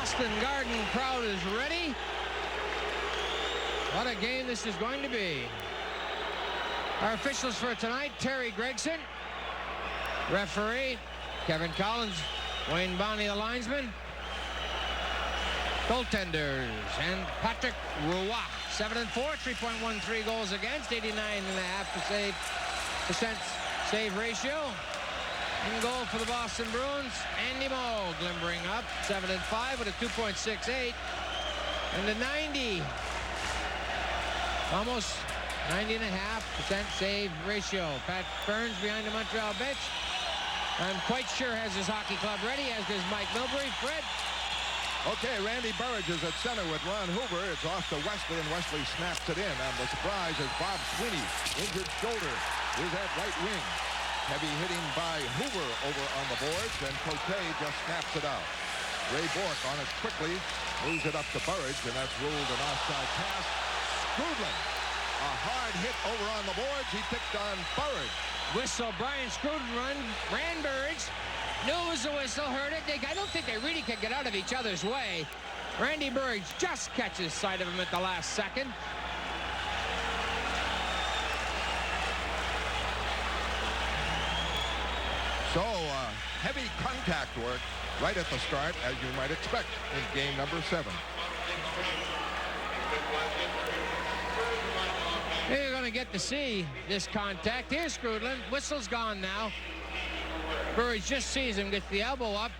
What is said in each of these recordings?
Boston Garden crowd is ready. What a game this is going to be. Our officials for tonight, Terry Gregson. Referee, Kevin Collins. Wayne Bonney, the linesman. Goaltenders, and Patrick Roy. 7-4, 3.13 goals against, 89.5% save ratio. In goal for the Boston Bruins, Andy Moe glimmering up, 7-5 with a 2.68. And a 90. Almost 90.5% save ratio. Pat Burns behind the Montreal bench. I'm quite sure has his hockey club ready, as does Mike Milbury. Fred. Okay, Randy Burridge is at center with Ron Hoover. It's off to Wesley, and Wesley snaps it in. And the surprise is Bob Sweeney. Injured shoulder is at right wing. Heavy hitting by Hoover over on the boards, and Cote just snaps it out. Ray Bourque on it quickly, moves it up to Burridge, and that's ruled an offside pass. Skrudland, a hard hit over on the boards. He picked on Burridge. Whistle, Brian Skrudland ran Burridge. Knew it was a whistle, heard it. I don't think they really can get out of each other's way. Randy Burridge just catches sight of him at the last second. So, heavy contact work right at the start, as you might expect in game number 7. You're going to get to see this contact. Here's Skrudland. Whistle's gone now. Burridge just sees him, gets the elbow up.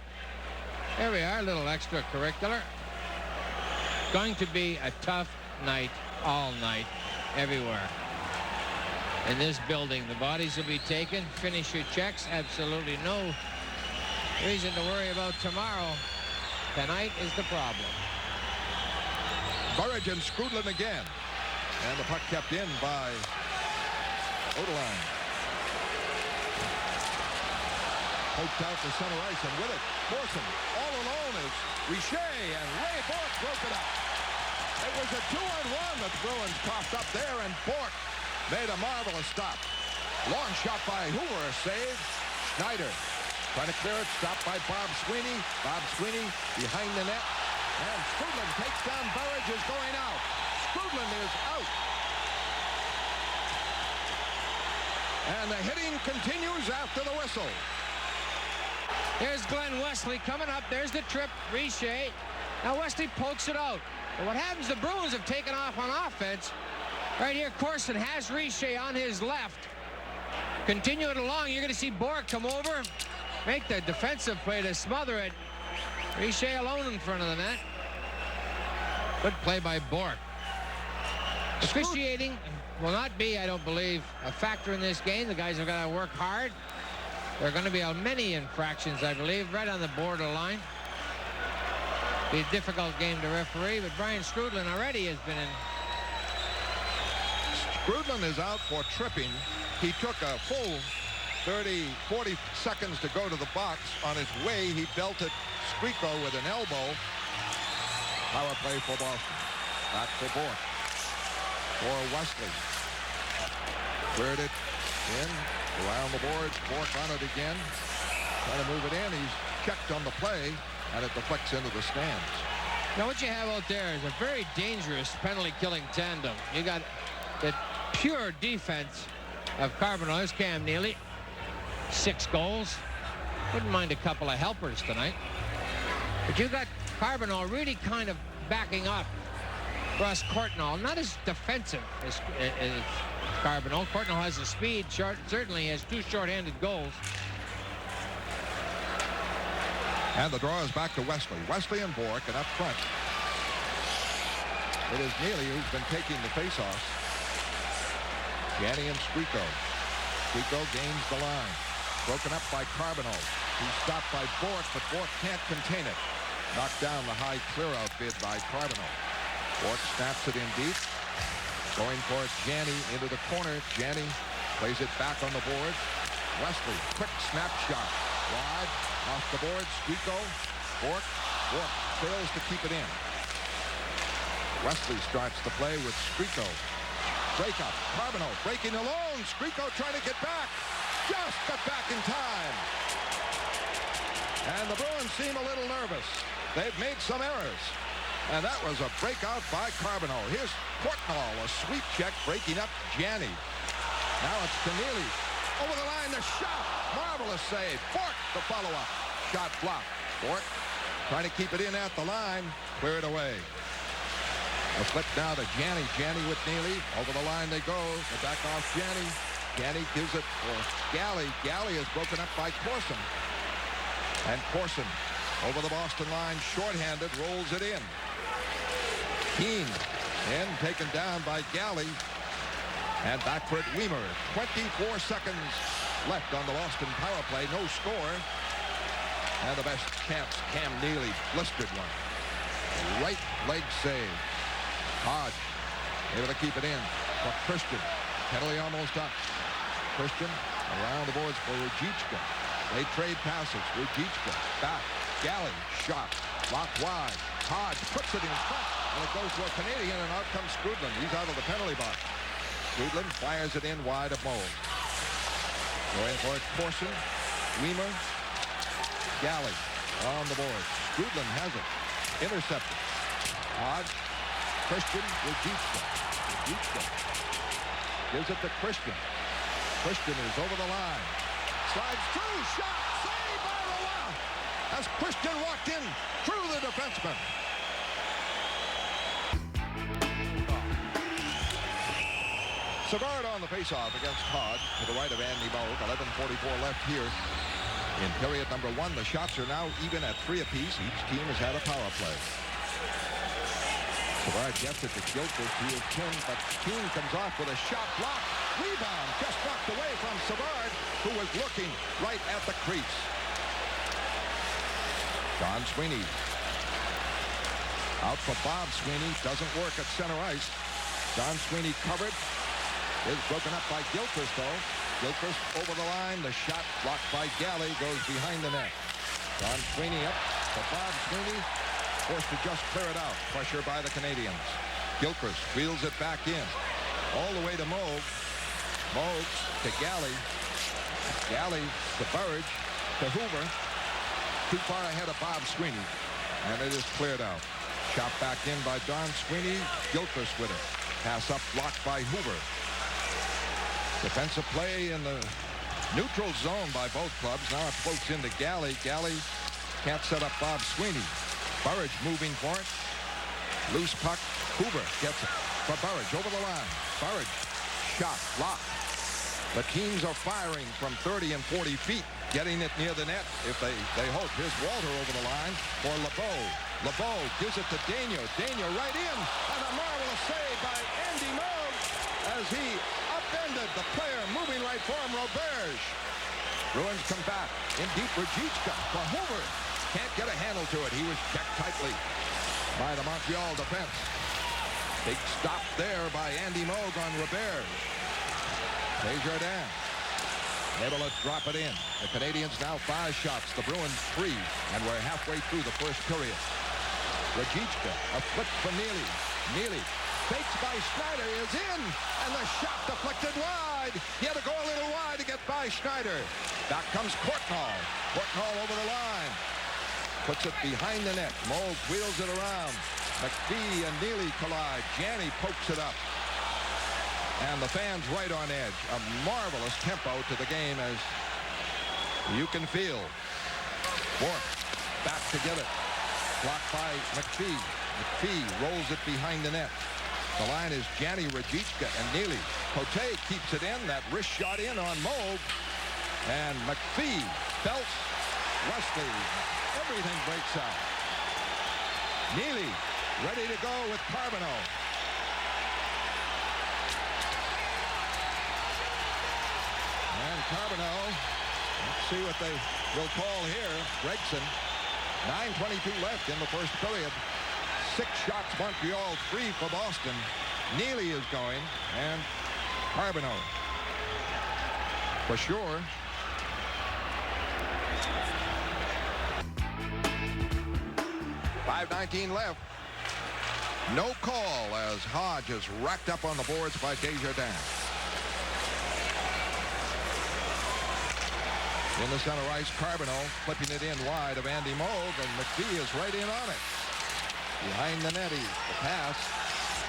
There we are, a little extracurricular. Going to be a tough night, all night, everywhere. In this building, the bodies will be taken. Finish your checks. Absolutely no reason to worry about tomorrow. Tonight is the problem. Burridge and Skrudland again. And the puck kept in by Odeline. Poked out to center ice, and with it, Morrison all alone is Richer, and Ray Bourque broke it up. It was a 2-on-1 that the Bruins coughed up there, and Bourque made a marvelous stop. Long shot by Hoover, saved. Schneider trying to clear it, stopped by Bob Sweeney. Bob Sweeney behind the net, and Skrudland takes down Burridge, is going out. Skrudland is out. And the hitting continues after the whistle. There's Glenn Wesley coming up. There's the trip. Richer. Now Wesley pokes it out. But what happens, the Bruins have taken off on offense. Right here, Corson has Richer on his left. Continue it along. You're going to see Bourque come over, make the defensive play to smother it. Richer alone in front of the net. Good play by Bourque. Officiating will not be, I don't believe, a factor in this game. The guys have got to work hard. There are going to be many infractions, I believe, right on the borderline. Be a difficult game to referee, but Brian Skrudland already has been in. Skrudland is out for tripping. He took a full 40 seconds to go to the box. On his way, he belted Skriko with an elbow. Power play for Boston. Back for Bourque. For Wesley. Cleared it in. Around the boards, Bourque on it again. Trying to move it in. He's checked on the play, and it deflects into the stands. Now what you have out there is a very dangerous penalty-killing tandem. You got the pure defense of Carbonell. There's Cam Neely. 6 goals. Wouldn't mind a couple of helpers tonight. But you got Carbonell really kind of backing up Russ Courtnall. Not as defensive as Carbonell. Courtnall has the speed, certainly has 2 short-handed goals. And the draw is back to Wesley. Wesley and Bourque, and up front, it is Neely who's been taking the face-offs. Janney and Skriko. Skriko gains the line. Broken up by Carbonell. He's stopped by Bourque, but Bourque can't contain it. Knocked down the high clear-out bid by Carbonell. Bourque snaps it in deep. Going for it, Janney into the corner. Janney plays it back on the boards. Wesley, quick snapshot. Wide, off the boards. Skriko, Bourque. Bourque fails to keep it in. Wesley starts the play with Skriko. Break up. Carbonell breaking alone. Skriko trying to get back. Just got back in time. And the Bruins seem a little nervous. They've made some errors. And that was a breakout by Carbonneau. Here's Courtnall, a sweep check, breaking up Janney. Now it's Keneally. Over the line, the shot. Marvelous save. Bork, the follow-up. Shot blocked. Bork trying to keep it in at the line. Clear it away. A flip now to Janney. Janney with Neely. Over the line they go. The back off Janney. Janney gives it for Galley. Galley is broken up by Corson. And Corson over the Boston line, shorthanded, rolls it in. Keane in, taken down by Galley. And back for it, Weimer. 24 seconds left on the Boston power play. No score. And the best chance, Cam Neely, blistered one. Right leg save. Hodge able to keep it in for Christian. Penalty almost up. Christian around the boards for Ruzicka. They trade passes. Ruzicka back. Galley shot. Blocked wide. Hodge puts it in front. And it goes to a Canadian, and out comes Skrudland. He's out of the penalty box. Skrudland fires it in wide of Moe. Going for it, Corson. Weimer. Galley on the board. Skrudland has it. Intercepted. Hodge. Christian. Ruzicka. Ruzicka gives it to Christian. Christian is over the line. Slides through. Shot. Saved by Roy as Christian walked in through the defenseman. Savard on the faceoff against Todd to the right of Andy Moog. 11:44 left here in period number 1. The shots are now even at 3 apiece. Each team has had a power play. Savard gets it to Gilchrist. He is pinned, but Keane comes off with a shot block. Rebound just knocked away from Savard, who was looking right at the crease. Don Sweeney out for Bob Sweeney. Doesn't work at center ice. Don Sweeney covered. Is broken up by Gilchrist, though. Gilchrist over the line. The shot blocked by Galley goes behind the net. Don Sweeney up for Bob Sweeney. Forced to just clear it out. Pressure by the Canadiens. Gilchrist wheels it back in. All the way to Moog. Moog to Galley. Galley to Burridge. To Hoover. Too far ahead of Bob Sweeney. And it is cleared out. Shot back in by Don Sweeney. Gilchrist with it. Pass up blocked by Hoover. Defensive play in the neutral zone by both clubs. Now it floats into Galley. Galley can't set up Bob Sweeney. Burridge moving for it. Loose puck. Hoover gets it for Burridge over the line. Burridge shot blocked. The teams are firing from 30 and 40 feet, getting it near the net if they hope. Here's Walter over the line for LeBeau. LeBeau gives it to Daniel. Daniel right in, and a marvelous save by Andy Moog as he upended the player moving right for him, Roberge. Bruins come back in deep. Ruzicka for Hoover. Can't get a handle to it. He was checked tightly by the Montreal defense. Big stop there by Andy Moog on Roberge. Desjardins able to drop it in. The Canadiens now 5 shots. The Bruins 3. And we're halfway through the first period. Ruzicka, a flip for Neely. Neely fakes by Schneider, is in, and the shot deflected wide. He had to go a little wide to get by Schneider. Back comes Courtnall. Courtnall over the line. Puts it behind the net. Moog wheels it around. McPhee and Neely collide. Janney pokes it up. And the fans right on edge. A marvelous tempo to the game as you can feel. Bork back to get it. Blocked by McPhee. McPhee rolls it behind the net. The line is Janney, Ruzicka, and Neely. Cote keeps it in. That wrist shot in on Moog. And McPhee belts Wesley. Everything breaks out. Neely ready to go with Carbonneau. And Carbonneau, let's see what they will call here. Gregson, 9:22 left in the first period. 6 shots Montreal, 3 for Boston. Neely is going, and Carbonneau. For sure. .5:19 left. No call as Hodge is racked up on the boards by Desjardins. In the center ice, Carbonneau flipping it in wide of Andy Moog, and McPhee is right in on it. Behind the net, the pass.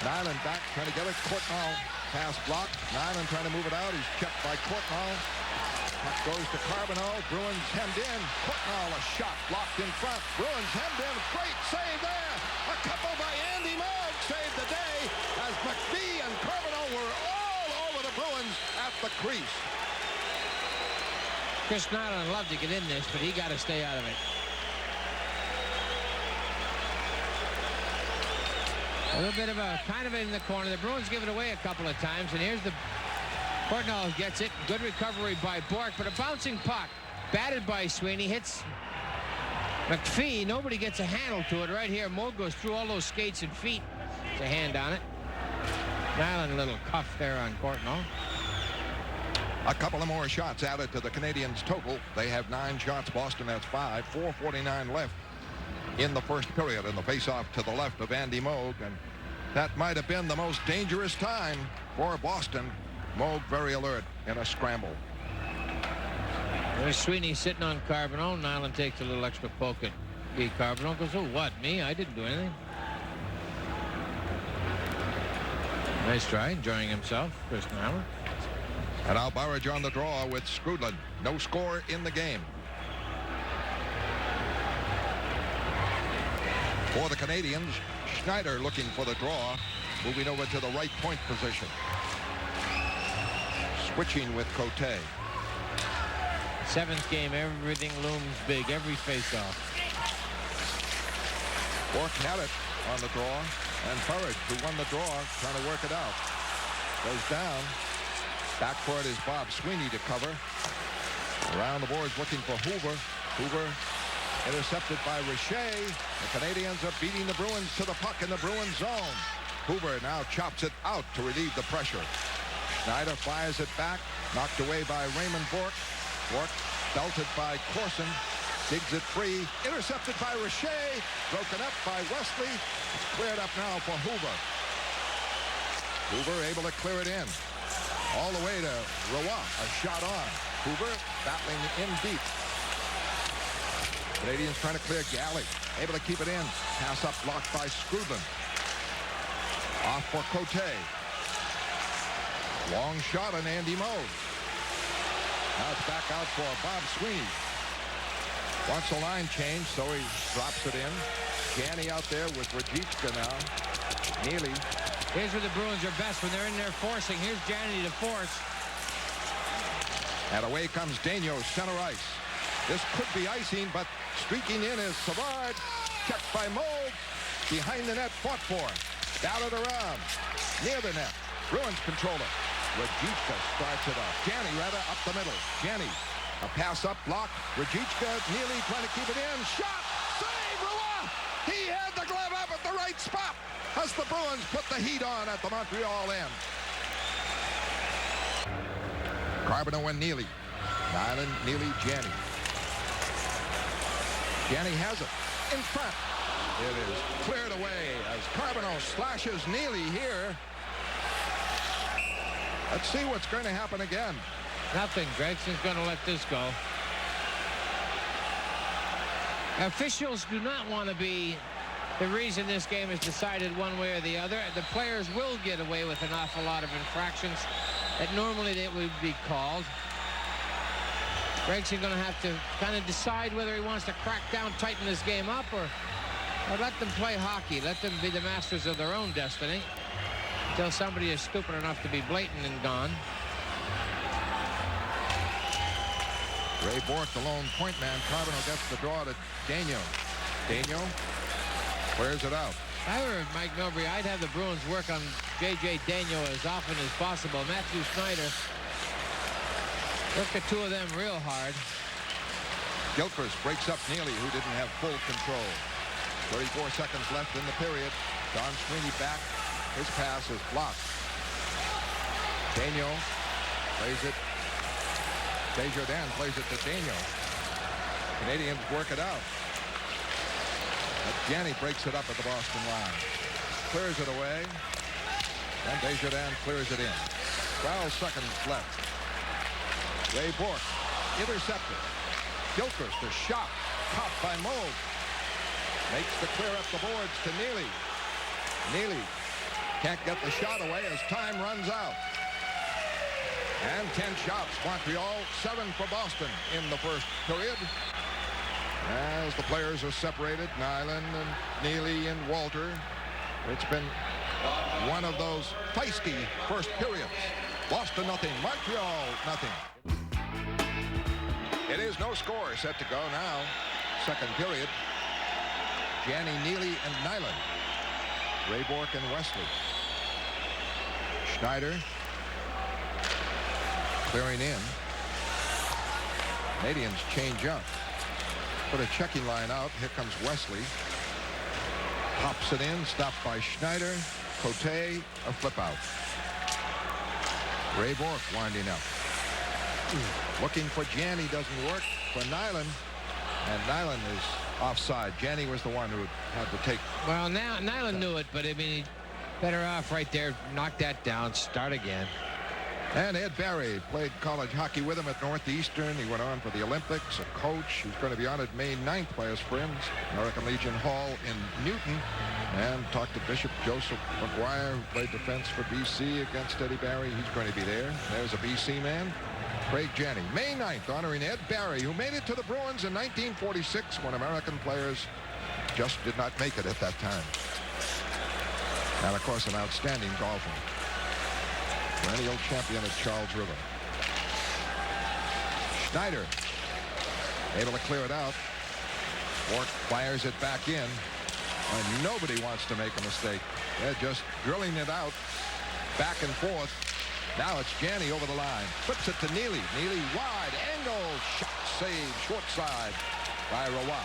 Nyland back, trying to get it. Courtnall, pass blocked. Nyland trying to move it out. He's checked by Courtnall. Puck goes to Carbonneau. Bruins hemmed in. Courtnall, a shot blocked in front. Bruins hemmed in. Great save there. A couple by Andy Moog saved the day as McPhee and Carbonneau were all over the Bruins at the crease. Chris Nyland loved to get in this, but he got to stay out of it. A little bit of a kind of in the corner. The Bruins give it away a couple of times, and here's the Courtnall gets it. Good recovery by Bork, but a bouncing puck. Batted by Sweeney, hits McPhee. Nobody gets a handle to it right here. Moog goes through all those skates and feet. It's a hand on it. Nyland, a little cuff there on Courtnall. A couple of more shots added to the Canadiens' total. They have 9 shots. Boston has 5. 4:49 left in the first period. And the face-off to the left of Andy Moog. And that might have been the most dangerous time for Boston. Moog very alert in a scramble. There's Sweeney sitting on Carbonneau. Nyland takes a little extra poke at B. Carbonneau. Goes, oh, what, me? I didn't do anything. Nice try, enjoying himself, Chris Nyland. And now Burridge on the draw with Skrudland. No score in the game. For the Canadiens, Schneider looking for the draw, moving over to the right point position. Switching with Cote. 7th game, everything looms big, every face-off. Bork had it on the draw, and Burridge, who won the draw, trying to work it out. Goes down. Back for it is Bob Sweeney to cover. Around the boards looking for Hoover. Hoover intercepted by Richer. The Canadiens are beating the Bruins to the puck in the Bruins zone. Hoover now chops it out to relieve the pressure. Schneider fires it back. Knocked away by Raymond Bork. Bork belted by Corson. Digs it free. Intercepted by Richer. Broken up by Wesley. It's cleared up now for Hoover. Hoover able to clear it in. All the way to Roy. A shot on. Hoover battling in deep. Canadiens trying to clear Galley. Able to keep it in. Pass up blocked by Skrudland. Off for Cote. Long shot on Andy Moog. Now it's back out for Bob Sweeney. Wants a line change, so he drops it in. Janney out there with Rajicka now. Neely. Here's where the Bruins are best, when they're in there forcing. Here's Janney to force. And away comes Daigneault, center ice. This could be icing, but streaking in is Savard. Checked by Moog. Behind the net, fought for. Batted around. Near the net. Bruins control it. Rajicka starts it off. Janney rather up the middle. Janney. A pass up, blocked. Rajicka, Neely trying to keep it in. Shot! Save! Roy! He had the glove up at the right spot as the Bruins put the heat on at the Montreal end. Carbonneau and Neely. Nyland, Neely, Janney. Janney has it in front. It is cleared away as Carbonneau slashes Neely here. Let's see what's going to happen again. Nothing. Gregson's going to let this go. Officials do not want to be the reason this game is decided one way or the other. The players will get away with an awful lot of infractions that normally they would be called. Gregson going to have to kind of decide whether he wants to crack down, tighten this game up, or let them play hockey. Let them be the masters of their own destiny until somebody is stupid enough to be blatant and gone. Ray Bork, the lone point man. Carbonneau gets the draw to Daigneault. Daigneault clears it out. If I were Mike Milbury, I'd have the Bruins work on J.J. Daigneault as often as possible. Matthew Schneider, work the two of them real hard. Gilchrist breaks up Neely, who didn't have full control. 34 seconds left in the period. Don Sweeney back. His pass is blocked. Daigneault plays it. Desjardins plays it to Daigneault. Canadiens work it out. But Janney breaks it up at the Boston line. Clears it away. And Desjardins clears it in. 12 seconds left. Ray Bork intercepted. Gilchrist, a shot. Caught by Moog. Makes the clear up the boards to Neely. Neely can't get the shot away as time runs out. And 10 shots. Montreal, 7 for Boston in the first period. As the players are separated, Nyland and Neely and Walter. It's been one of those feisty first periods. Boston nothing, Montreal nothing. It is no score set to go now. Second period. Janney, Neely, and Nyland. Raybork and Wesley. Schneider clearing in. Canadiens change up. Put a checking line out. Here comes Wesley. Pops it in. Stopped by Schneider. Cote, a flip out. Raybork winding up. Looking for Janney, doesn't work for Nyland. And Nyland is offside. Janney was the one who had to take. Well, now Nyland knew it, but I mean, better off right there. Knock that down. Start again. And Ed Barry played college hockey with him at Northeastern. He went on for the Olympics, a coach. He's going to be honored May 9th by his friends, American Legion Hall in Newton. And talked to Bishop Joseph McGuire, who played defense for BC against Eddie Barry. He's going to be there. There's a BC man. Craig Janney. May 9th, honoring Ed Barry, who made it to the Bruins in 1946 when American players just did not make it at that time. And, of course, an outstanding golfer. Perennial champion at Charles River. Schneider able to clear it out. Bork fires it back in. And nobody wants to make a mistake. They're just drilling it out back and forth. Now it's Janney over the line. Flips it to Neely. Neely wide. Angle. Shot save. Short side by Roy.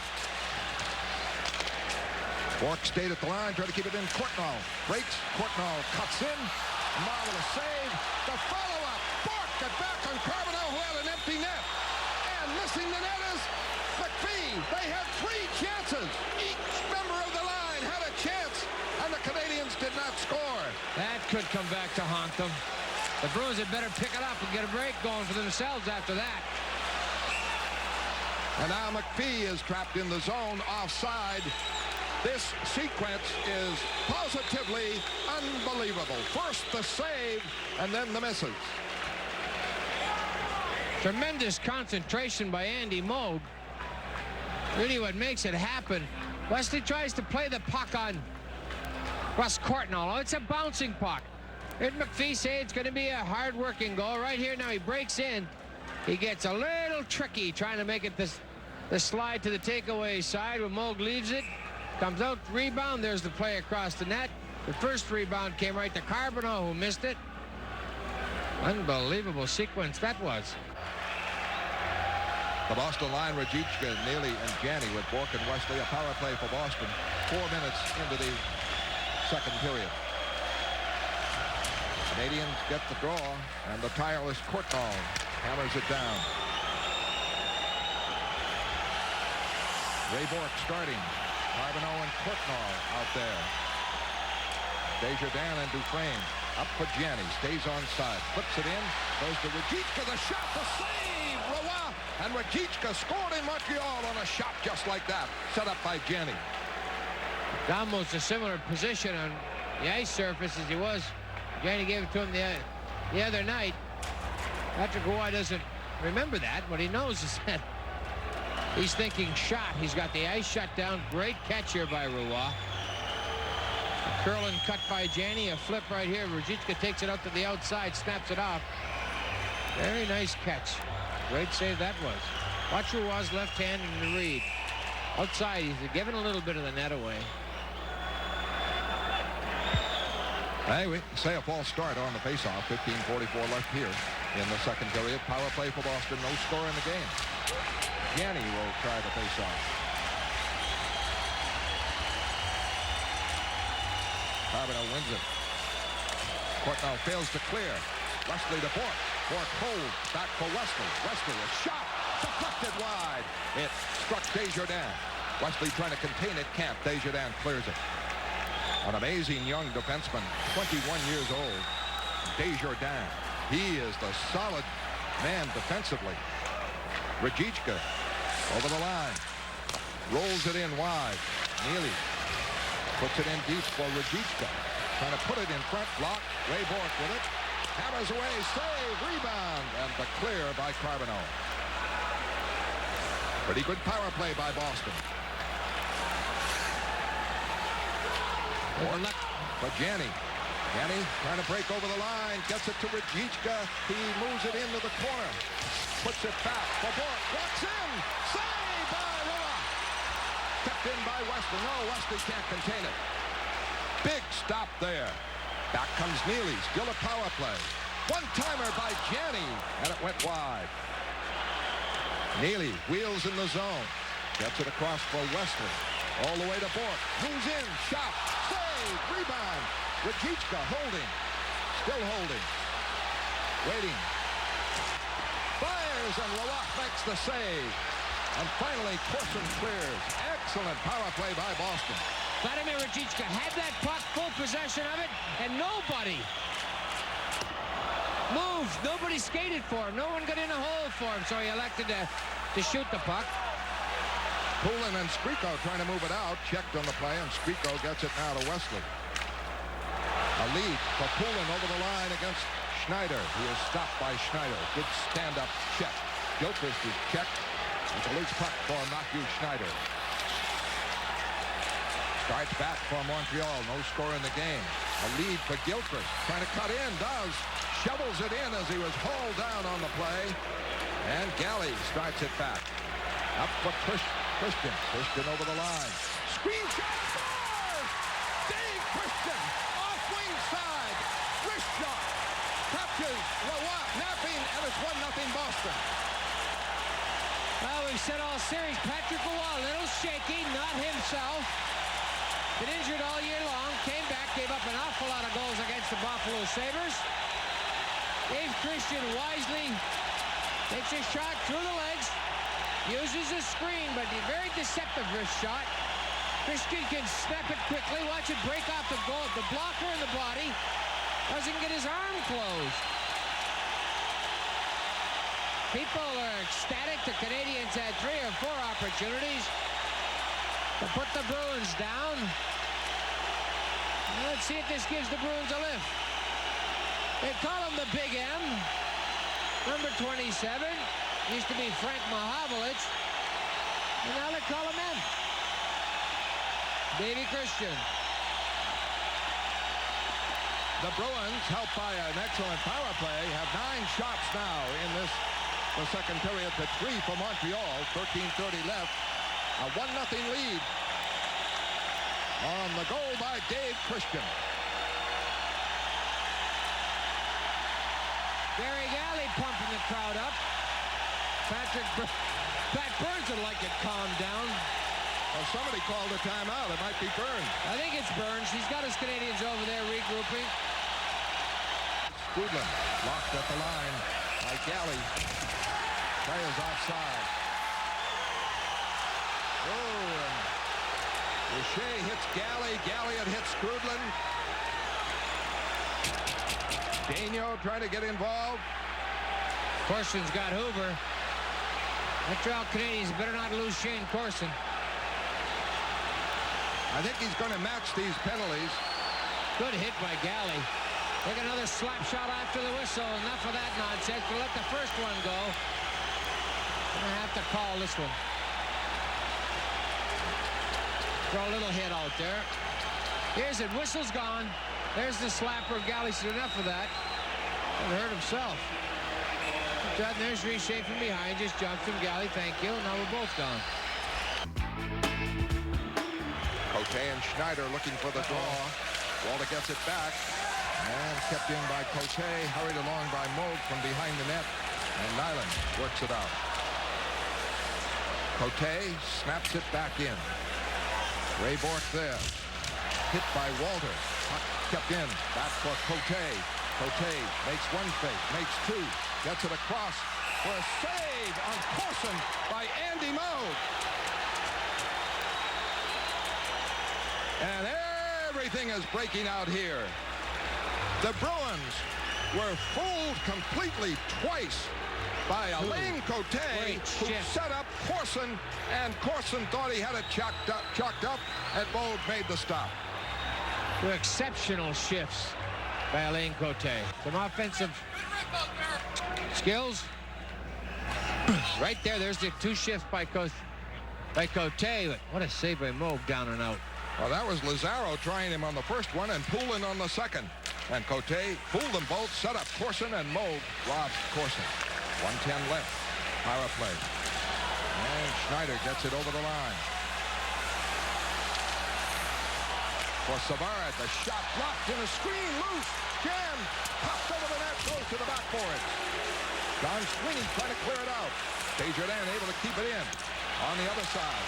Bork stayed at the line. Tried to keep it in. Courtnall breaks. Courtnall cuts in. Marvelous save. The follow-up. Bork got back on Carbonell, who had an empty net. And missing the net is McPhee. They had 3 chances. Each member of the line had a chance. And the Canadiens did not score. That could come back to haunt them. The Bruins had better pick it up and get a break going for themselves after that. And now McPhee is trapped in the zone offside. This sequence is positively unbelievable. First the save and then the misses. Tremendous concentration by Andy Moog. Really what makes it happen. Wesley tries to play the puck on Russ Courtnall. Oh, it's a bouncing puck. Here's McPhee say it's going to be a hard-working goal. Right here now he breaks in. He gets a little tricky trying to make it the slide to the takeaway side when Moog leaves it. Comes out, rebound. There's the play across the net. The first rebound came right to Carbonell, who missed it. Unbelievable sequence that was. The Boston line, Rajicka, Neely, and Janney with Bork and Wesley. A power play for Boston. 4 minutes into the second period. Canadiens get the draw, and the tireless Courtnall hammers it down. Ray Bork starting. Carbonell and Courtnall out there. Desjardins and Dufresne up for Janney. Stays on side. Flips it in. Goes to Rajicka. The shot. The save. Roy. And Rajicka scored in Montreal on a shot just like that. Set up by Janney. Almost a similar position on the ice surface as he was. Janney gave it to him the other night. Patrick Roy doesn't remember that. What he knows is that he's thinking shot. He's got the ice shut down. Great catch here by Roy. A curl and cut by Janney. A flip right here. Rajicka takes it out to the outside. Snaps it off. Very nice catch. Great save that was. Watch Roy's left hand in the read. Outside, he's giving a little bit of the net away. Hey, we say a false start on the faceoff. 15:44 left here in the second period. Power play for Boston. No score in the game. Janney will try the faceoff. Carbonell wins it. Courtnall fails to clear. Wesley to Bork. Bork holds back for Wesley. Wesley a shot deflected wide. It struck Desjardins. Wesley trying to contain it. Can't. Desjardins clears it. An amazing young defenseman, 21 years old. Desjardins. He is the solid man defensively. Rajicka Over the line. Rolls it in wide. Neely puts it in deep for Rajicka. Trying to put it in front. Block. Ray Bourque with it. Hammers away. Save. Rebound. And the clear by Carbonneau. Pretty good power play by Boston. For Janney. Janney trying to break over the line. Gets it to Rajicka. He moves it into the corner. Puts it back for Bourque. Walks in. Save by Rilla. Kept in by Wesley. No, Wesley can't contain it. Big stop there. Back comes Neely. Still a power play. One-timer by Janney. And it went wide. Neely wheels in the zone. Gets it across for Wesley. All the way to Bourque. Moves in. Shot. Save. Rebound. Rajicka holding. Still holding. Waiting. Fires and Leroy makes the save. And finally, Corson clears. Excellent power play by Boston. Vladimir Rajicka had that puck, full possession of it, and nobody moved. Nobody skated for him. No one got in a hole for him, so he elected to shoot the puck. Poulin and Skriko trying to move it out. Checked on the play, and Skriko gets it now to Wesley. A lead for Poulin over the line against Schneider. He is stopped by Schneider. Good stand-up check. Gilchrist is checked. It's a loose puck for Matthew Schneider. Starts back for Montreal. No score in the game. A lead for Gilchrist. Trying to cut in. Does. Shovels it in as he was hauled down on the play. And Galley starts it back. Up for Christian. Christian over the line. Screen shot. Scores! Dave Christian. Off wing side. Wrist shot. Touches. Leroy napping. And it's 1-0 Boston. Well, we've said all series, Patrick Roy, a little shaky, not himself. Been injured all year long, came back, gave up an awful lot of goals against the Buffalo Sabres. Dave Christian wisely takes a shot through the legs, uses a screen, but a very deceptive wrist shot. Christian can snap it quickly, watch it break off the goal, the blocker in the body, doesn't get his arm closed. People are ecstatic. The Canadiens had 3 or 4 opportunities to put the Bruins down. Well, let's see if this gives the Bruins a lift. They call him the Big M. Number 27. Used to be Frank Mahovlich. And now they call him M. Davy Christian. The Bruins, helped by an excellent power play, have 9 shots now in the second period to 3 for Montreal. 13:30 left. A 1-0 lead on the goal by Dave Christian. Gary Galley pumping the crowd up. Pat Burns would like it calmed down. Well, somebody called a timeout. It might be Burns. I think it's Burns. He's got his Canadiens over there regrouping. Goodland blocked at the line by Galley. Players offside. Oh, and Richer hits Galley. Galley hits Skrudland. Daigneault trying to get involved. Corson's got Hoover. Montreal Canadiens better not lose Shane Corson. I think he's going to match these penalties. Good hit by Galley. Take another slap shot after the whistle. Enough of that nonsense. We'll let the first one go. Gonna have to call this one. Throw a little hit out there. Here's it. Whistle's gone. There's the slapper. Galley said enough of that. Doesn't hurt himself. And there's Richer from behind. Just jumped from Galley. Thank you. Now we're both gone. Cote and Schneider looking for the draw. Walter gets it back. And kept in by Cote. Hurried along by Moog from behind the net. And Nyland works it out. Cote snaps it back in. Ray Bourque there. Hit by Walter. Puck kept in. Back for Cote. Cote makes one fake. Makes 2. Gets it across for a save on Corson by Andy Moog. And everything is breaking out here. The Bruins were fooled completely twice by Alain Cote, who shift. set up Corson, and Corson thought he had it chalked up, and Moog made the stop. Two exceptional shifts by Alain Cote. Some offensive skills. Right there, there's the two shifts by Cote. What a save by Moog, down and out. Well, that was Lazaro trying him on the first one and Poulin on the second. And Cote fooled them both, set up Corson, and Moog robbed Corson. 1:10 left. Power play. And Schneider gets it over the line. For Savard, the shot blocked in a screen, loose, jammed, popped over the net, goes to the backboard. Don Sweeney trying to clear it out. Desjardins able to keep it in. On the other side,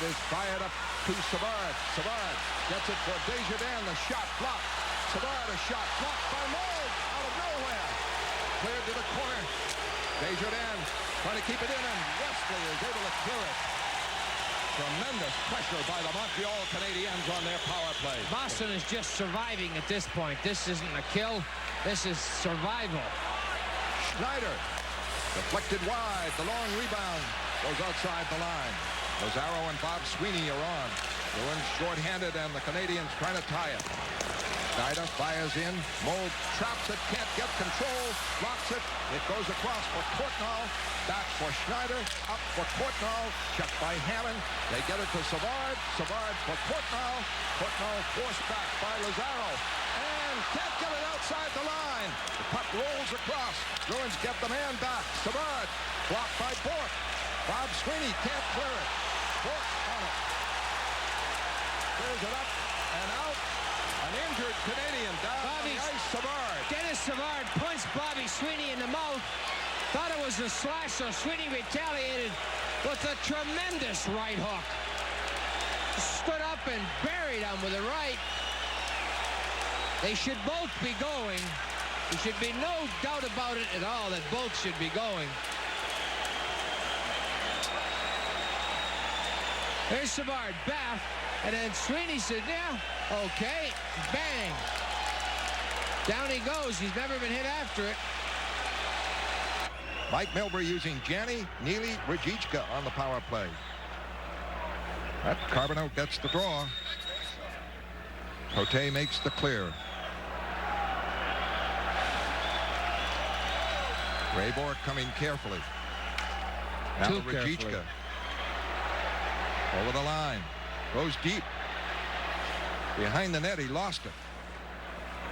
it is fired up to Savard. Savard gets it for Desjardins, the shot blocked. Savard, a shot blocked by Moog out of nowhere. Cleared to the corner. Desjardins trying to keep it in, and Wesley is able to clear it. Tremendous pressure by the Montreal Canadiens on their power play. Boston is just surviving at this point. This isn't a kill. This is survival. Schneider deflected wide. The long rebound goes outside the line. Lazaro and Bob Sweeney are on. Bruins shorthanded, and the Canadiens trying to tie it. Schneider fires in. Moog traps it, can't get control, blocks it. It goes across for Courtnall. Back for Schneider, up for Courtnall. Checked by Hammond. They get it to Savard. Savard for Courtnall. Courtnall forced back by Lazaro. And can't get it outside the line. The puck rolls across. Bruins get the man back. Savard blocked by Bourque. Bob Sweeney can't clear it. Bourque on it. Clears it up and out. An injured Canadian down on the ice. Savard. Dennis Savard punched Bobby Sweeney in the mouth. Thought it was a slash, so Sweeney retaliated with a tremendous right hook. Stood up and buried him with a right. They should both be going. There should be no doubt about it at all that both should be going. There's Savard back, and then Sweeney said, yeah, okay, bang. Down he goes. He's never been hit after it. Mike Milbury using Janney, Neely, Rajicka on the power play. That Carbonneau gets the draw. Cote makes the clear. Ray Bourque coming carefully. Now Too Rajicka. carefully. Over the line. Goes deep. Behind the net, he lost it.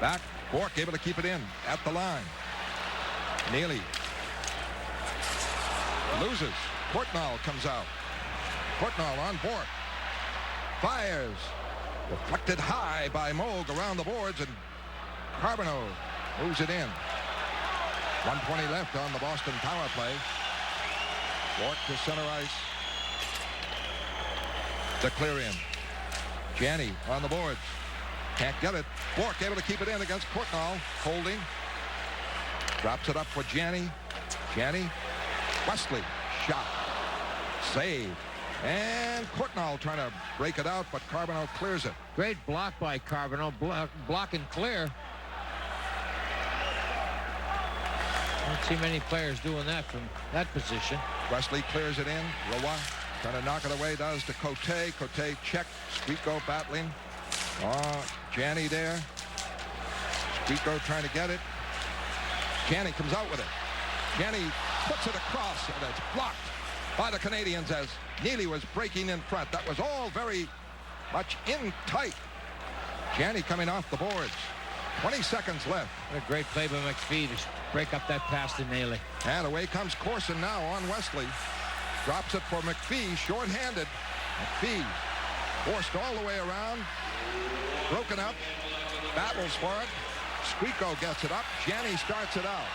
Back. Bourque able to keep it in at the line. Neely. Loses. Courtnall comes out. Courtnall on Bourque. Fires. Deflected high by Moog around the boards, and Carbonneau moves it in. 1:20 left on the Boston power play. Bourque to center ice. To clear in. Janney on the boards. Can't get it. Bourque able to keep it in against Courtnall. Holding. Drops it up for Janney. Janney. Wesley. Shot. Save. And Courtnall trying to break it out, but Carbonneau clears it. Great block by Carbonneau. Block and clear. Don't see many players doing that from that position. Wesley clears it in. Roy trying to knock it away, does to Cote. Cote checked. Squeako battling. Janney there. Squeako trying to get it. Janney comes out with it. Janney puts it across, and it's blocked by the Canadiens as Neely was breaking in front. That was all very much in tight. Janney coming off the boards. 20 seconds left. What a great play by McPhee to break up that pass to Neely. And away comes Corson now on Wesley. Drops it for McPhee, shorthanded. McPhee forced all the way around. Broken up. Battles for it. Squeako gets it up. Janney starts it out.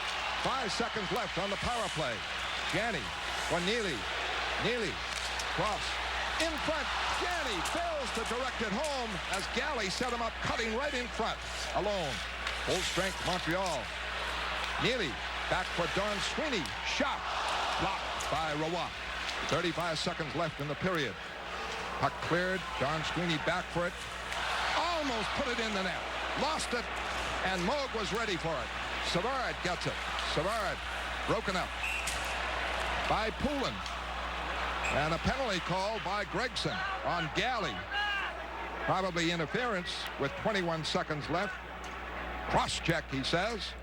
5 seconds left on the power play. Janney for Neely. Neely. Cross. In front. Janney fails to direct it home as Galley set him up, cutting right in front. Alone. Full strength Montreal. Neely. Back for Don Sweeney. Shot. Blocked by Roy. 35 seconds left in the period. Puck cleared. Don Sweeney back for it. Almost put it in the net. Lost it. And Moog was ready for it. Savard gets it. Savard broken up. by Poulin. And a penalty called by Gregson on Galley. Probably interference with 21 seconds left. Cross-check, he says.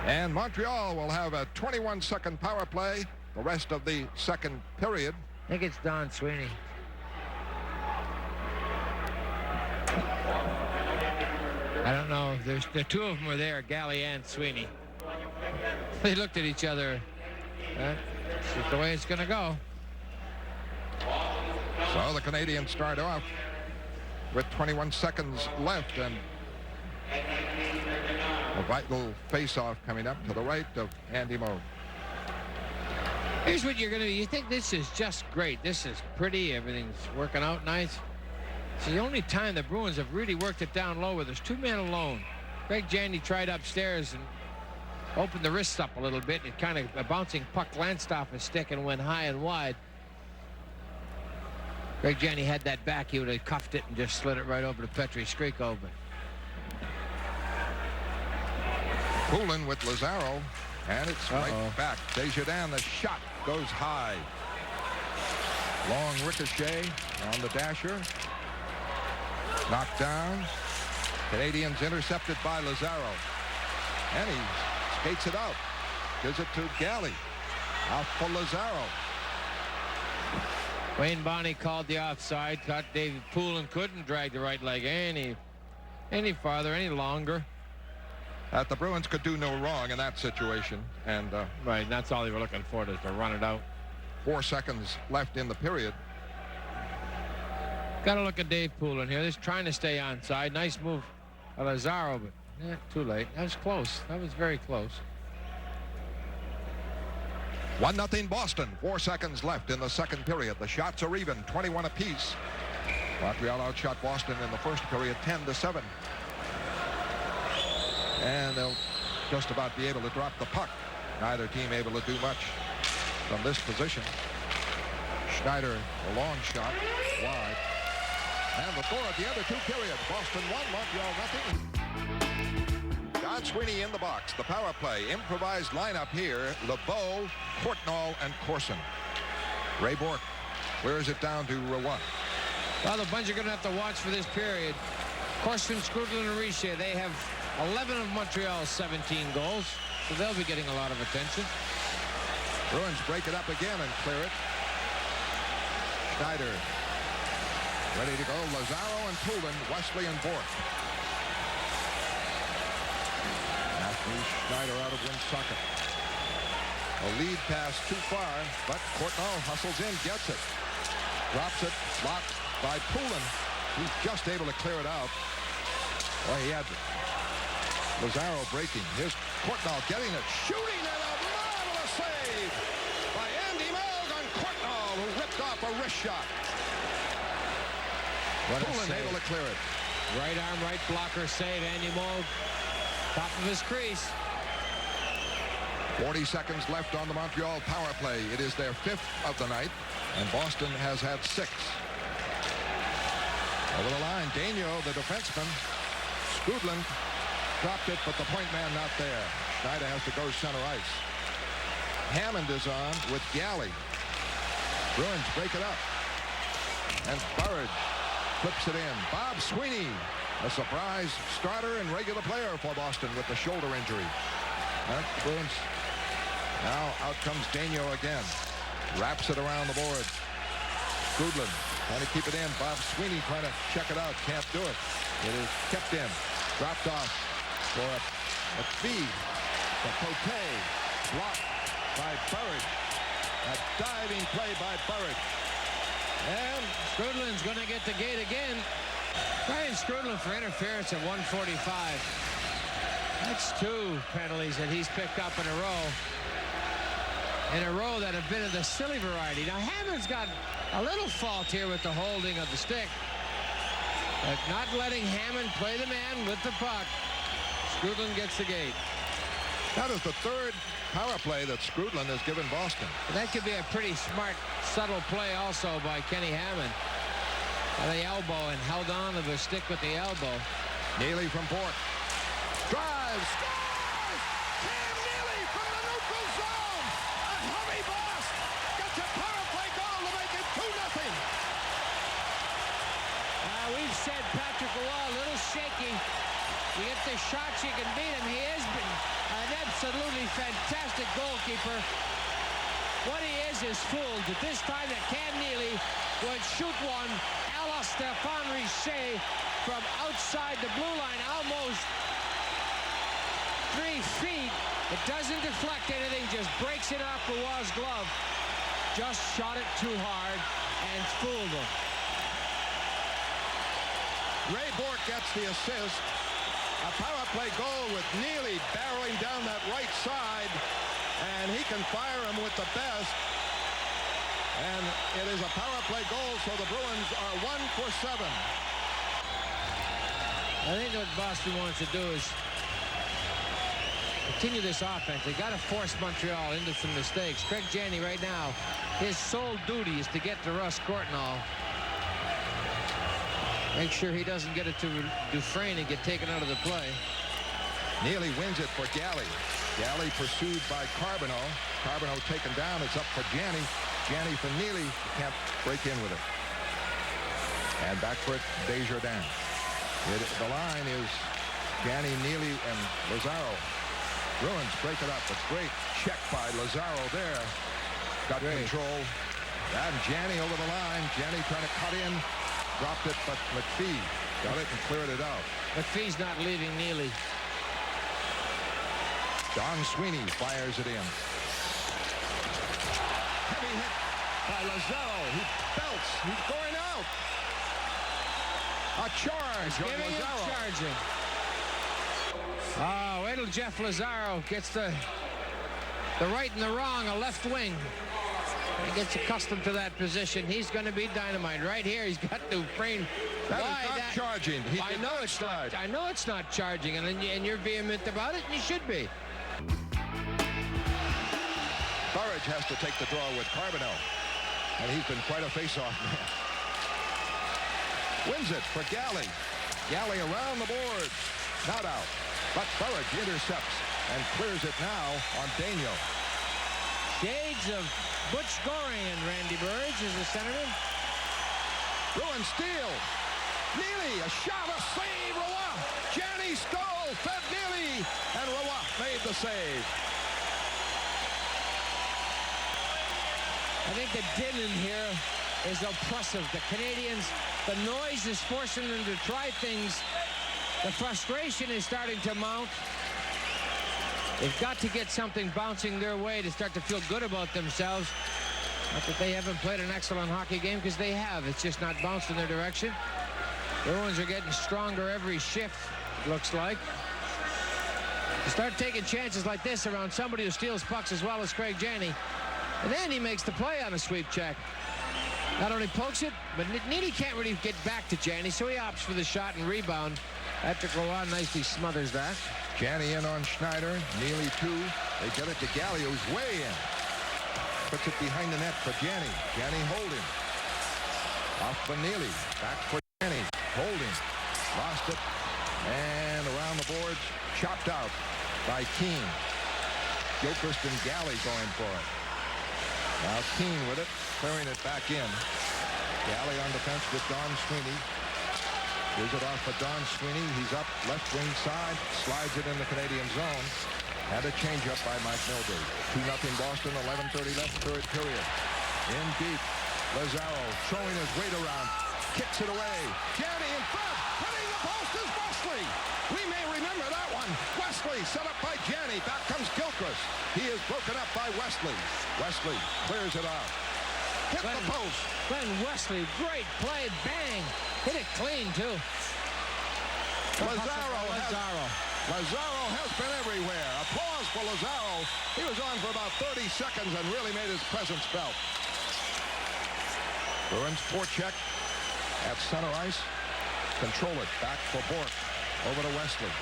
And Montreal will have a 21-second power play the rest of the second period. I think it's Don Sweeney. I don't know. The two of them were there, Galley and Sweeney. They looked at each other. It's just the way it's going to go. So the Canadiens start off with 21 seconds left, and a vital face-off coming up to the right of Andy Moog. Here's what you're going to do. You think this is just great. This is pretty. Everything's working out nice. It's the only time the Bruins have really worked it down low where there's two men alone. Greg Janney tried upstairs and opened the wrists up a little bit. It kind of, a bouncing puck glanced off his stick and went high and wide. Greg Janney had that back. He would have cuffed it and just slid it right over to Petri Skriko. But Poulin with Lazaro, and it's right back. Desjardins, the shot goes high. Long ricochet on the dasher. Knocked down. Canadiens intercepted by Lazaro. And he skates it out. Gives it to Galley. Out for Lazaro. Wayne Bonney called the offside. Thought David Poulin couldn't drag the right leg any farther, any longer. The Bruins could do no wrong in that situation. And right, and that's all they were looking for, is to run it out. 4 seconds left in the period. Got to look at Dave Poulin here. Just trying to stay onside. Nice move by Lazaro, but too late. That was close. That was very close. 1-0 Boston. 4 seconds left in the second period. The shots are even, 21 apiece. Montreal outshot Boston in the first period, 10-7. And they'll just about be able to drop the puck. Neither team able to do much from this position. Schneider, a long shot, wide. And the score at the end of 2 periods. Boston 1, Montreal nothing. Don Sweeney in the box. The power play. Improvised lineup here. LeBeau, Courtnall, and Corson. Ray Bourque clears it down to Roy. Well, the bunch are going to have to watch for this period. Corson, Skrudl, and Richer, they have 11 of Montreal's 17 goals, so they'll be getting a lot of attention. Bruins break it up again and clear it. Schneider ready to go. Lazaro and Poulin, Wesley and Bourque. Matthew Schneider out of Woonsocket. A lead pass too far, but Courtnall hustles in, gets it. Drops it, blocked by Poulin. He's just able to clear it out. Well, he had Lazaro breaking. Here's Courtnall getting it, shooting, and a marvelous save by Andy Moog on Courtnall, who ripped off a wrist shot. Poulin able to clear it. Right arm, right blocker save. Andy Moog, top of his crease. 40 seconds left on the Montreal power play. It is their 5th of the night, and Boston has had 6. Over the line, Daigneault, the defenseman. Skrudl dropped it, but the point man not there. Schneider has to go center ice. Hammond is on with Galley. Bruins break it up. And Burridge flips it in. Bob Sweeney, a surprise starter and regular player for Boston with the shoulder injury. And Bruins, now out comes Daigneault again. Wraps it around the board. Skrudl trying to keep it in. Bob Sweeney trying to check it out. Can't do it. It is kept in. Dropped off for a feed. The Cote blocked by Burridge. A diving play by Burridge. And Skrudlin's going to get the gate again. Ryan Skrudl for interference at 1:45. That's 2 penalties that he's picked up in a row that have been of the silly variety. Now, Hammond's got a little fault here with the holding of the stick. But not letting Hammond play the man with the puck. Skrudl gets the gate. That is the 3rd power play that Skrudl has given Boston. And that could be a pretty smart, subtle play also by Kenny Hammond. By the elbow and held on to the stick with the elbow. Neely from Bourque. Drives, scores! Cam Neely from the neutral zone! A heavy shots you can beat him. He has been an absolutely fantastic goalkeeper. What he is fooled. At this time that Cam Neely would shoot one a la Stéphane Richer from outside the blue line, almost 3 feet. It doesn't deflect anything, just breaks it off Roy's glove. Just shot it too hard and fooled him. Ray Bourque gets the assist. A power play goal with Neely barreling down that right side, and he can fire him with the best. And it is a power play goal, so the Bruins are 1 for 7. I think what Boston wants to do is continue this offense. They got to force Montreal into some mistakes. Craig Janney right now, his sole duty is to get to Russ Courtnall. Make sure he doesn't get it to Dufresne and get taken out of the play. Neely wins it for Galley. Galley pursued by Carbonneau. Carbonneau taken down. It's up for Janney. Janney for Neely. Can't break in with it. And back for it, Desjardins. The line is Janney, Neely, and Lazaro. Bruins break it up. A great check by Lazaro there. Got control. And Janney over the line. Janney trying to cut in. Dropped it, but McPhee got it and cleared it out. McPhee's not leaving Neely. Don Sweeney fires it in. Heavy hit by Lazaro. He belts. He's going out. A charge on Lazaro. Charging. Oh, wait till Jeff Lazaro gets the right and the wrong, a left wing. He gets accustomed to that position. He's going to be dynamite. Right here, he's got Dufresne. That is not charging. I know it's not. I know it's not charging, and you're vehement about it, and you should be. Burridge has to take the draw with Carbonneau, and he's been quite a face-off man. Wins it for Galley. Galley around the boards. Not out, but Burridge intercepts and clears it now on Daigneault. Shades of Butch Goring and Randy Burridge as the centerman. Bruin steal. Neely, a shot, a save, Roy. Janney stole, fed Neely, and Roy made the save. I think the din in here is oppressive. The Canadiens, the noise is forcing them to try things. The frustration is starting to mount. They've got to get something bouncing their way to start to feel good about themselves. Not that they haven't played an excellent hockey game, because they have. It's just not bounced in their direction. The Bruins are getting stronger every shift, it looks like. To start taking chances like this around somebody who steals pucks as well as Craig Janney. And then he makes the play on a sweep check. Not only pokes it, but Neely can't really get back to Janney, so he opts for the shot and rebound. Patrick Roy nicely smothers that. Janney in on Schneider. Neely two. They get it to Galley, who's way in. Puts it behind the net for Janney. Janney holding. Off for Neely. Back for Janney. Holding. Lost it. And around the boards. Chopped out by Keane. Gilchrist and Galley going for it. Now Keane with it. Clearing it back in. Galley on defense with Don Sweeney. Gives it off for Don Sweeney. He's up left wing side. Slides it in the Canadian zone. And a change-up by Mike Milbury. 2-0 Boston. 11:30 left, third period. In deep. Lazaro throwing his weight around. Kicks it away. Janney in front. Hitting the post is Wesley. We may remember that one. Wesley set up by Janney. Back comes Gilchrist. He is broken up by Wesley. Wesley clears it off. Hit the post. Glenn Wesley, great play. Bang. Hit it clean, too. Lazaro has been everywhere. Applause for Lazaro. He was on for about 30 seconds and really made his presence felt. Bruins forecheck at center ice. Control it. Back for Bourque. Over to Wesley.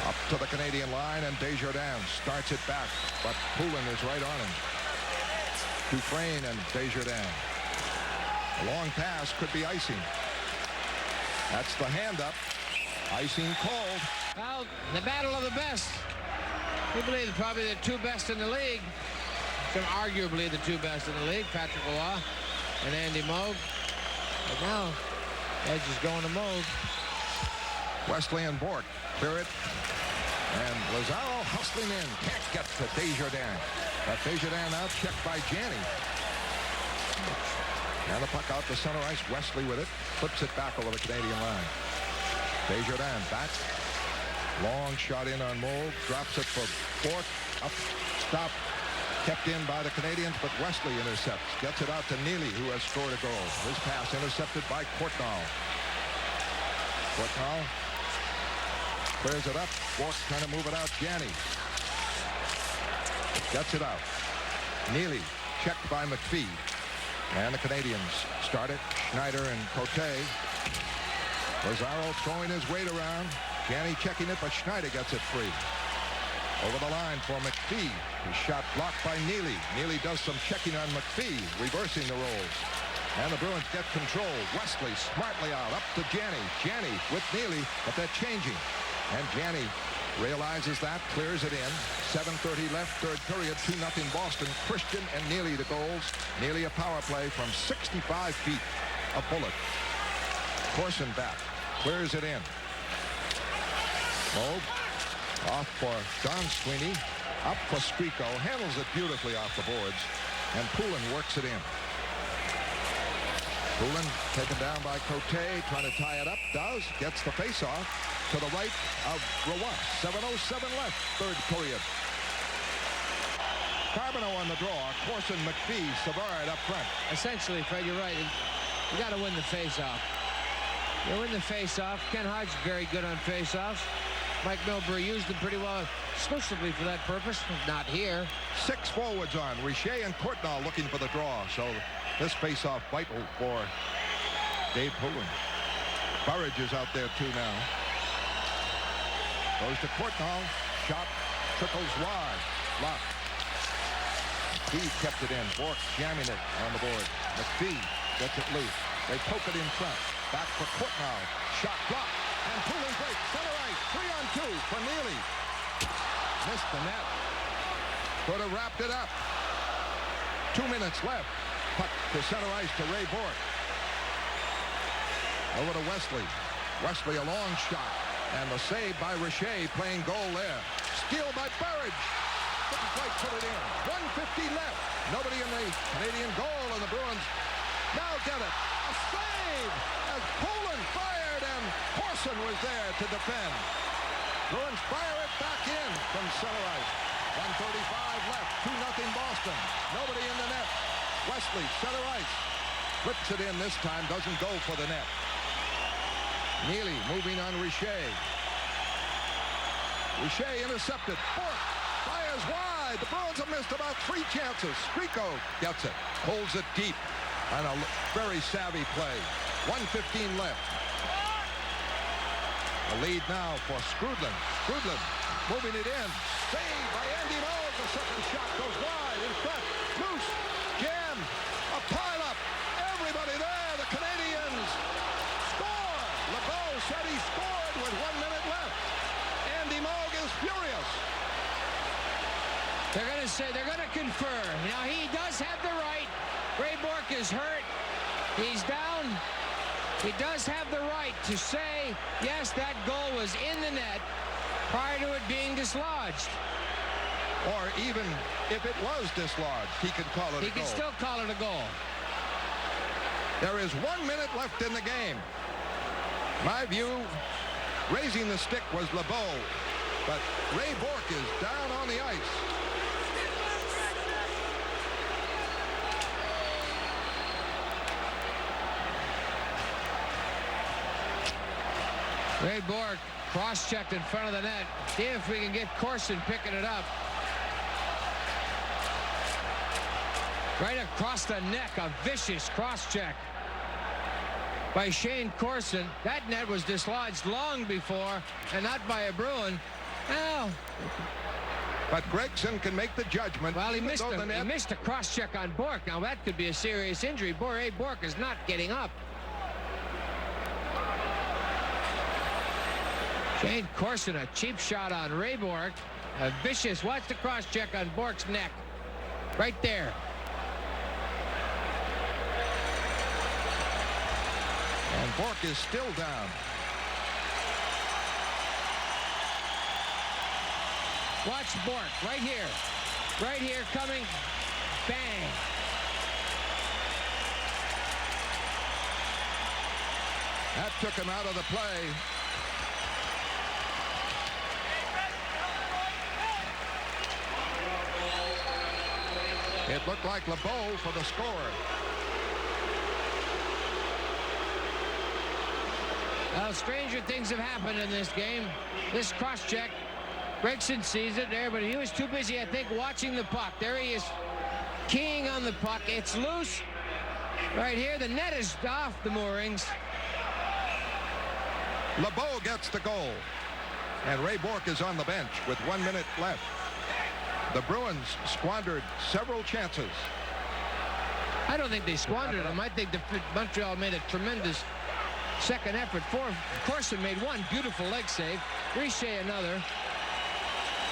Up to the Canadian line, and Desjardins starts it back. But Poulin is right on him. Dufresne and Desjardins. A long pass could be icing. That's the hand up. Icing called. Well, the battle of the best. We believe probably the two best in the league. Arguably the two best in the league, Patrick Roy and Andy Moog. But now, Edge is going to Moog. Wesley and Bork clear it. And Lazaro hustling in. Can't get to Desjardins. But Desjardins now checked by Janney. And the puck out to center ice. Wesley with it. Flips it back over the Canadian line. Desjardins back. Long shot in on Mold. Drops it for Bork. Up. Stop. Kept in by the Canadiens, but Wesley intercepts. Gets it out to Neely, who has scored a goal. His pass intercepted by Courtnall. Courtnall clears it up. Bork trying to move it out. Janney gets it out. Neely checked by McPhee. And the Canadiens start it. Schneider and Cote. Lazaro throwing his weight around. Janney checking it, but Schneider gets it free. Over the line for McPhee. His shot blocked by Neely. Neely does some checking on McPhee, reversing the roles. And the Bruins get control. Wesley smartly out, up to Janney. Janney with Neely, but they're changing. And Janney realizes that, clears it in. 7:30 left, third period, 2-0 Boston. Christian and Neely the goals. Neely a power play from 65 feet. A bullet. Corson back, clears it in. Moe off for Don Sweeney. Up for Scrico. Handles it beautifully off the boards. And Poulin works it in. Poulin taken down by Cote. Trying to tie it up. Does. Gets the face-off to the right of Roy. 7:07 left. Third period. Carbonneau on the draw. Corson, McPhee, Savard up front. Essentially, Fred, you're right. You got to win the face-off. You win the face-off. Ken Hodge very good on face-offs. Mike Milbury used them pretty well exclusively for that purpose. Not here. 6 forwards on. Richer and Courtnall looking for the draw. So this face-off vital for Dave Poulin. Burridge is out there too now. Goes to Courtnall. Shot trickles wide. Lock. He kept it in. Bork jamming it on the board. McPhee gets it loose. They poke it in front. Back for Courtnall. Shot blocked. And Poulin breaks. Center ice. 3-on-2 for Neely. Missed the net. Could have wrapped it up. 2 minutes left. Puck to center ice to Ray Bork. Over to Wesley. Wesley a long shot. And the save by Richer, playing goal there. Steal by Burridge. Couldn't quite put it in. 1:50 left. Nobody in the Canadian goal, and the Bruins now get it. A save as Poulin fired, and Corson was there to defend. Bruins fire it back in from center ice. 1:35 left. 2-0 Boston. Nobody in the net. Wesley, center ice. Flips it in this time. Doesn't go for the net. Neely moving on Richer. Richer intercepted. Bork fires wide. The Bruins have missed about 3 chances. Scrico gets it. Holds it deep on a very savvy play. 1:15 left. The lead now for Skrudland. Skrudland moving it in. Saved by Andy Moe. The second shot goes wide in front. Loose. Jam. A pile-up. Everybody there. The Canadiens score. LeBeau said he scored with 1 minute left. Andy Moe is furious. They're going to say, they're going to confer. Now, he does have the right. Ray Bork is hurt. He's down. He does have the right to say, yes, that goal was in the net prior to it being dislodged. Or even if it was dislodged, he could call it a goal. He can still call it a goal. There is 1 minute left in the game. My view, raising the stick was LeBeau, but Ray Bork is down on the ice. Ray Bork cross-checked in front of the net. See if we can get Corson picking it up. Right across the neck, a vicious cross-check by Shane Corson. That net was dislodged long before, and not by a Bruin. Well, but Gregson can make the judgment. Well, he missed a cross-check on Bork. Now, that could be a serious injury. Ray Bork is not getting up. Shane Corson, a cheap shot on Ray Bork. A vicious, watch the cross-check on Bork's neck. Right there. And Bork is still down. Watch Bork right here. Right here coming. Bang. That took him out of the play. It looked like LeBeau for the score. Well, stranger things have happened in this game. This cross-check, Gregson sees it there, but he was too busy, I think, watching the puck. There he is, keying on the puck. It's loose. Right here, the net is off the moorings. LeBeau gets the goal. And Ray Bourque is on the bench with 1 minute left. The Bruins squandered several chances. I don't think they squandered them. I think Montreal made a tremendous second effort. Corson made one beautiful leg save. Richer another.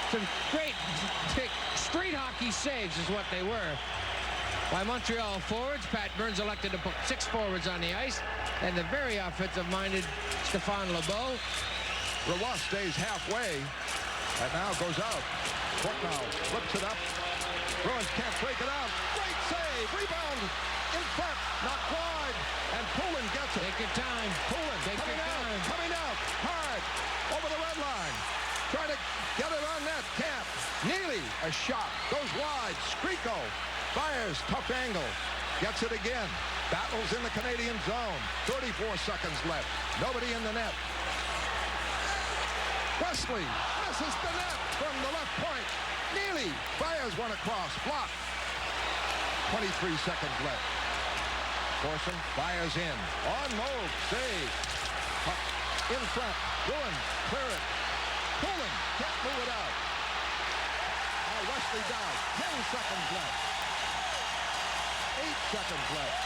Some great street hockey saves is what they were. By Montreal forwards, Pat Burns elected to put 6 forwards on the ice, and the very offensive-minded Stéphane LeBeau. Roy stays halfway, and now goes out. Now flips it up. Bruins can't break it out. Great save. Rebound in front. Not wide. And Poulin gets it. Take your time. Poulin coming out. Hard. Over the red line. Trying to get it on net. Can't. Neely, a shot. Goes wide. Skriko fires. Tough angle. Gets it again. Battles in the Canadian zone. 34 seconds left. Nobody in the net. Wesley misses the net from the left point. Neely fires one across. Blocked. 23 seconds left. Corson fires in. On Moog. Save. Puck in front. Bruins clear it. Poulin can't move it out. Now Wesley down. 10 seconds left. 8 seconds left.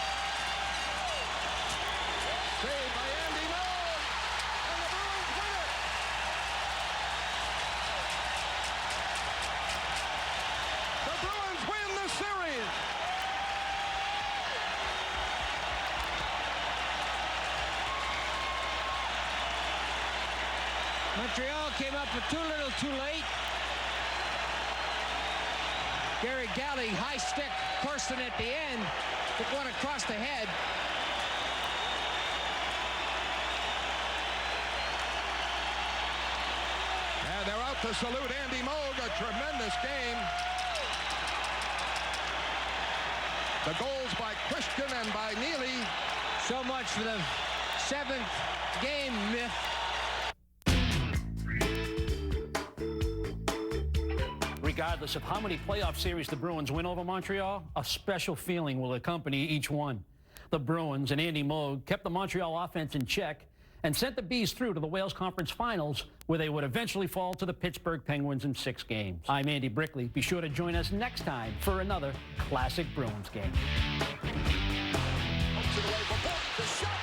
Saved by Andy Moog. And the Bruins win it. The Bruins win the series. Montreal came up with too little too late. Gary Galley, high stick, Corson at the end. Took one across the head. And they're out to salute Andy Moog. A tremendous game. The goals by Christian and by Neely. So much for the 7th game myth. Regardless of how many playoff series the Bruins win over Montreal, a special feeling will accompany each one. The Bruins and Andy Moog kept the Montreal offense in check and sent the Bees through to the Wales Conference Finals, where they would eventually fall to the Pittsburgh Penguins in 6 games. I'm Andy Brickley. Be sure to join us next time for another classic Bruins game. Away for Bork. The shot.